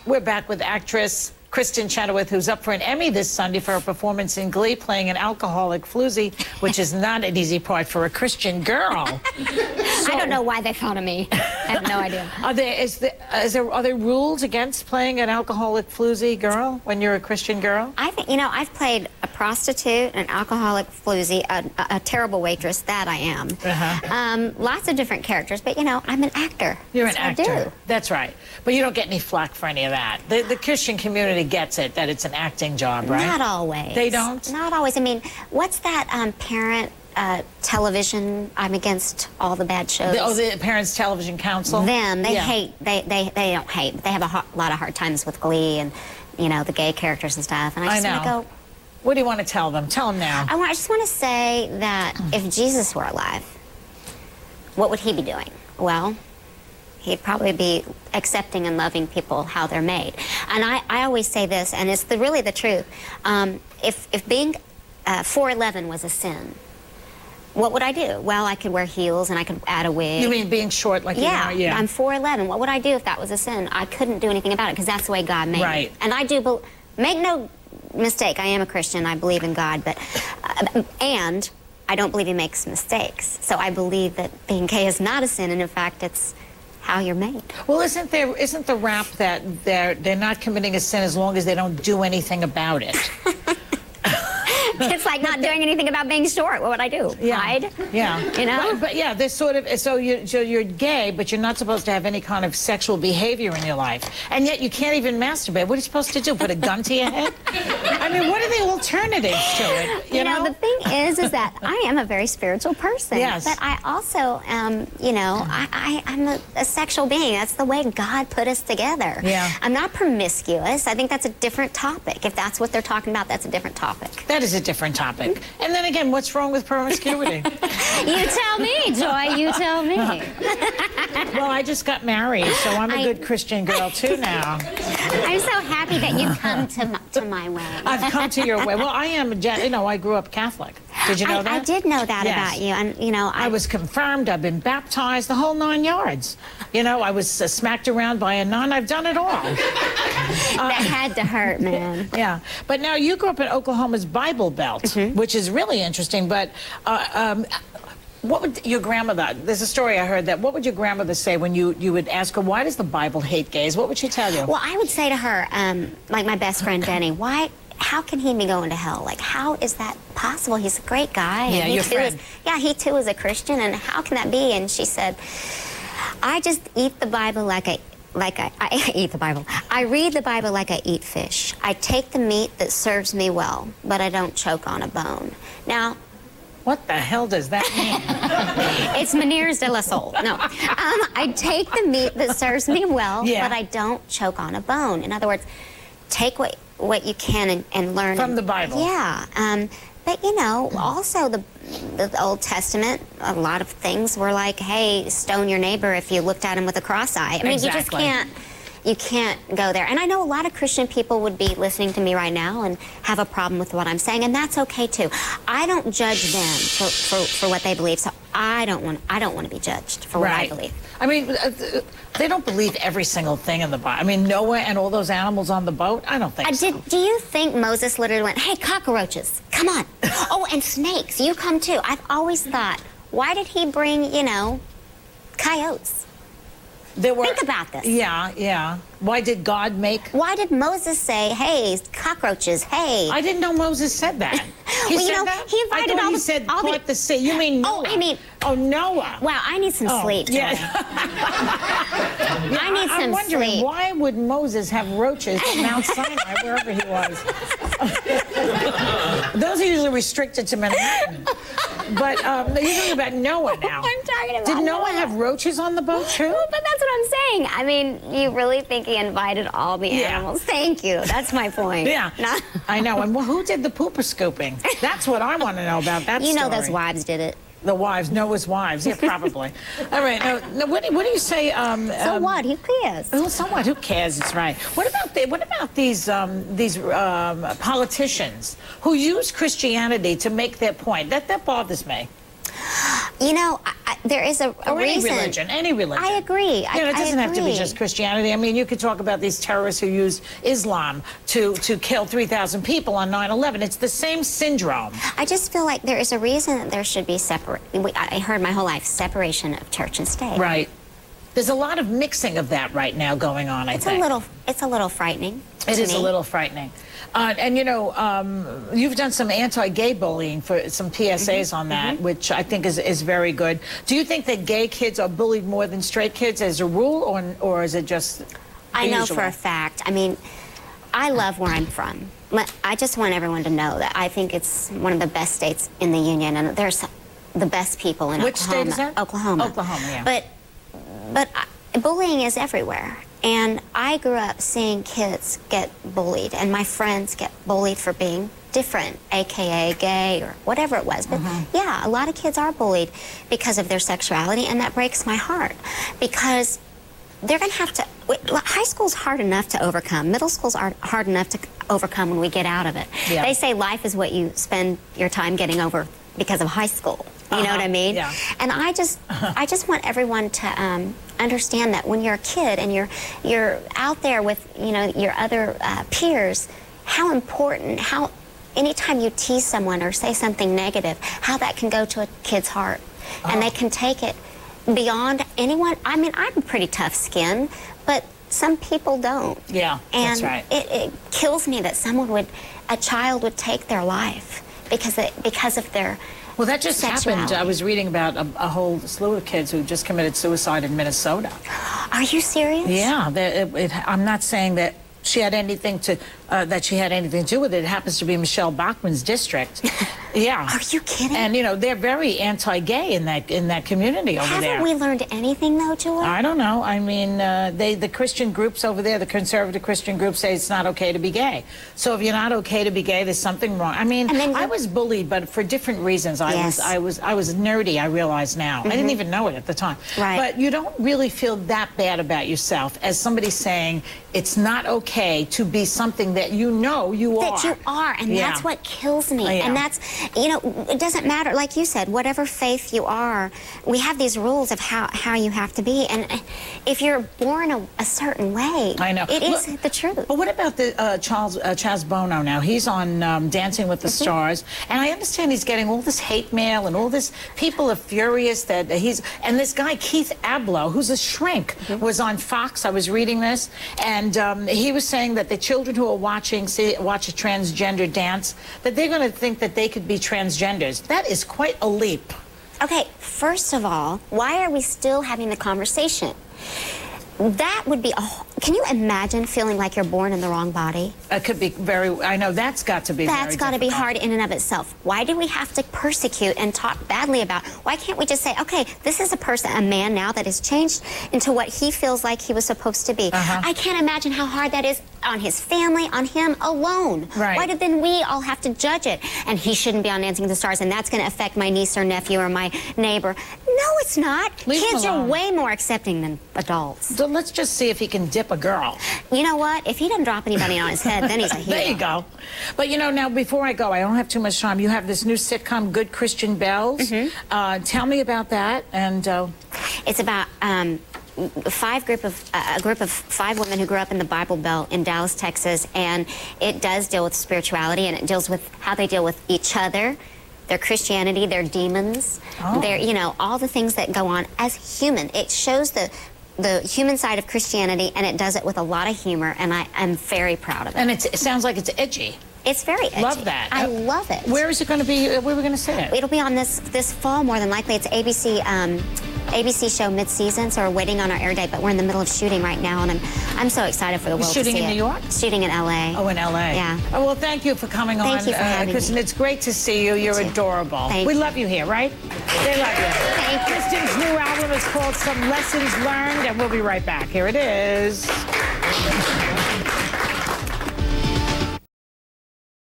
We're back with actress Kristin Chenoweth, who's up for an Emmy this Sunday for her performance in Glee, playing an alcoholic floozy, which is not an easy part for a Christian girl. I don't know why they thought of me. I have no idea. Are there rules against playing an alcoholic floozy girl when you're a Christian girl? I think, I've played a prostitute, an alcoholic floozy, a terrible waitress, that I am. Lots of different characters, but, I'm an actor. You're an actor. That's right. But you don't get any flack for any of that. The Christian community gets it, that it's an acting job, right? Not always. They don't? Not always. I mean, what's that parent television? I'm against all the bad shows. The Parents Television Council? Them. They hate. They don't hate. They have a lot of hard times with Glee and, the gay characters and stuff. And I just want to go... What do you want to tell them? Tell them now. I just want to say that if Jesus were alive, what would he be doing? Well, he'd probably be accepting and loving people how they're made. And I always say this, and it's really the truth. If being 4'11" was a sin, what would I do? Well, I could wear heels and I could add a wig. You mean being short like you are? Yeah, I'm 4'11". What would I do if that was a sin? I couldn't do anything about it because that's the way God made me. And I do make no mistake, I am a Christian, I believe in God, but and I don't believe he makes mistakes. So I believe that being gay is not a sin, and in fact, it's how you're made. Well, isn't the rap that they're not committing a sin as long as they don't do anything about it? It's like not doing anything about being short. What would I do? Hide? Yeah. But yeah, there's sort of, so you're gay, but you're not supposed to have any kind of sexual behavior in your life. And yet you can't even masturbate. What are you supposed to do? Put a gun to your head? I mean, what are the alternatives to it? You know, the thing is that I am a very spiritual person. Yes. But I also am, I'm a sexual being. That's the way God put us together. Yeah. I'm not promiscuous. I think that's a different topic. If that's what they're talking about, that's a different topic. That is a different topic. And then again, what's wrong with promiscuity? You tell me, Joy. You tell me. Well, I just got married, so I'm a good Christian girl too now. I'm so happy that you've come to my way. I've come to your way. Well, I am, I grew up Catholic. Did you know that? I did know that about you, and I was confirmed. I've been baptized, the whole 9 yards. I was smacked around by a nun. I've done it all. That had to hurt, man. Yeah, but now you grew up in Oklahoma's Bible Belt, which is really interesting. But what would your grandmother? There's a story I heard that. What would your grandmother say when you would ask her, why does the Bible hate gays? What would she tell you? Well, I would say to her, like my best friend Benny, how can he be going to hell? Like, how is that possible? He's a great guy. Yeah, your friend. He too is a Christian, and how can that be? And she said, I just eat the Bible I eat the Bible. I read the Bible like I eat fish. I take the meat that serves me well, but I don't choke on a bone. Now, what the hell does that mean? It's Meniere's de la Soul. No. I take the meat that serves me well, but I don't choke on a bone. In other words, take what you can and learn. From the Bible. Yeah. But, also the Old Testament, a lot of things were like, hey, stone your neighbor if you looked at him with a cross eye. I mean, you can't go there. And I know a lot of Christian people would be listening to me right now and have a problem with what I'm saying, and that's okay too. I don't judge them for what they believe, so I don't want to be judged for what I believe. I mean, they don't believe every single thing in the Bible. I mean, Noah and all those animals on the boat, I don't think so. Do you think Moses literally went, hey, cockroaches, come on. Oh, and snakes, you come too. I've always thought, why did he bring, coyotes? Think about this. Yeah. Why did God make... Why did Moses say, hey, cockroaches, hey? I didn't know Moses said that. He said that? He invited he said part the sea. You mean Noah? Oh, Noah. Wow, I need some sleep, Joy. I need some I'm wondering, sleep. why would Moses have roaches at Mount Sinai, wherever he was? Those are usually restricted to Manhattan. But you're talking about Noah now. I'm talking about Did Noah have roaches on the boat, too? Well, but that's what I'm saying. I mean, you really think he invited all the animals? Thank you. That's my point. Yeah. I know. And who did the pooper scooping? That's what I want to know about that story. Those wives did it. The wives, Noah's wives. Yeah, probably. All right. Now, what do you say? So what? Who cares? So what? Who cares? It's right. What about these politicians who use Christianity to make their point? That bothers me. You know, there is a or reason. Any religion. I agree. It doesn't have to be just Christianity. I mean, you could talk about these terrorists who use Islam to kill 3,000 people on 9/11. It's the same syndrome. I just feel like there is a reason that there should be I heard my whole life, separation of church and state. Right. There's a lot of mixing of that right now going on, I think. It's a little frightening. It is a little frightening. And, you know, you've done some anti-gay bullying for some PSAs on that, which I think is very good. Do you think that gay kids are bullied more than straight kids as a rule, or is it just I know for a fact. I mean, I love where I'm from. I just want everyone to know that I think it's one of the best states in the union, and there's the best people in Oklahoma. Which state is that? Oklahoma. Oklahoma, yeah. But bullying is everywhere. And I grew up seeing kids get bullied, and my friends get bullied for being different, AKA gay or whatever it was. But yeah, a lot of kids are bullied because of their sexuality, and that breaks my heart because they're going to have to. High school's hard enough to overcome. Middle school's hard enough to overcome when we get out of it. Yeah. They say life is what you spend your time getting over because of high school. You know what I mean? Yeah. And I just want everyone to understand that when you're a kid and you're out there with your other peers, how important, how anytime you tease someone or say something negative, how that can go to a kid's heart, and they can take it beyond anyone. I mean, I'm pretty tough skin, but some people don't. Yeah, and that's right. It kills me that a child would take their life because of their. Well, that just happened. I was reading about a whole slew of kids who just committed suicide in Minnesota. Are you serious? Yeah. I'm not saying that she had anything to do with it. It happens to be Michelle Bachmann's district. Yeah. Are you kidding? And they're very anti-gay in that community over there. Haven't we learned anything though, Joy? I don't know. I mean, the Christian groups over there, the conservative Christian groups, say it's not okay to be gay. So if you're not okay to be gay, there's something wrong. I mean, I was bullied, but for different reasons. I was nerdy. I realize now. I didn't even know it at the time. Right. But you don't really feel that bad about yourself as somebody saying it's not okay to be something that you are. That you are, and that's what kills me. And that's, it doesn't matter. Like you said, whatever faith you are, we have these rules of how you have to be. And if you're born a certain way, I know. It is the truth. But what about the Chaz Bono now? He's on Dancing with the Stars, and I understand he's getting all this hate mail and all this. People are furious that and this guy, Keith Abloh, who's a shrink, was on Fox. I was reading this, and he was saying that the children who are watch a transgender dance, that they're going to think that they could be transgenders. That is quite a leap. Okay, first of all, why are we still having the conversation? That would be can you imagine feeling like you're born in the wrong body? It could be I know that's got to be That's got to be hard in and of itself. Why do we have to persecute and talk badly about? Why can't we just say, okay, this is a man now that has changed into what he feels like he was supposed to be. I can't imagine how hard that is on his family, on him alone. Right. Why did then we all have to judge it? And he shouldn't be on Dancing with the Stars, and that's going to affect my niece or nephew or my neighbor. No, it's not. Kids are way more accepting than adults. So let's just see if he can dip a girl. You know what? If he doesn't drop anybody on his head, then he's a hero. There you go. But now before I go, I don't have too much time. You have this new sitcom, Good Christian Bells. Tell me about that. And it's about a group of 5 women who grew up in the Bible Belt in Dallas, Texas, and it does deal with spirituality, and it deals with how they deal with each other, their Christianity, their demons, their all the things that go on as human. It shows the human side of Christianity, and it does it with a lot of humor, and I'm very proud of it. And it sounds like it's edgy. It's very edgy. Love that. I love it. Where is it going to be? Where are we going to see it? It'll be on this fall, more than likely. It's ABC show mid-season, so we're waiting on our air date, but we're in the middle of shooting right now, and I'm so excited for the world to see it. Shooting in New York? Shooting in L.A. Oh, in L.A. Yeah. Oh, well, thank you for coming on. Thank you for having me. Kristin, it's great to see you. You're adorable. Thank we you. love you here, right? They love you. Thank you. Kristin's new album is called Some Lessons Learned, and we'll be right back. Here it is.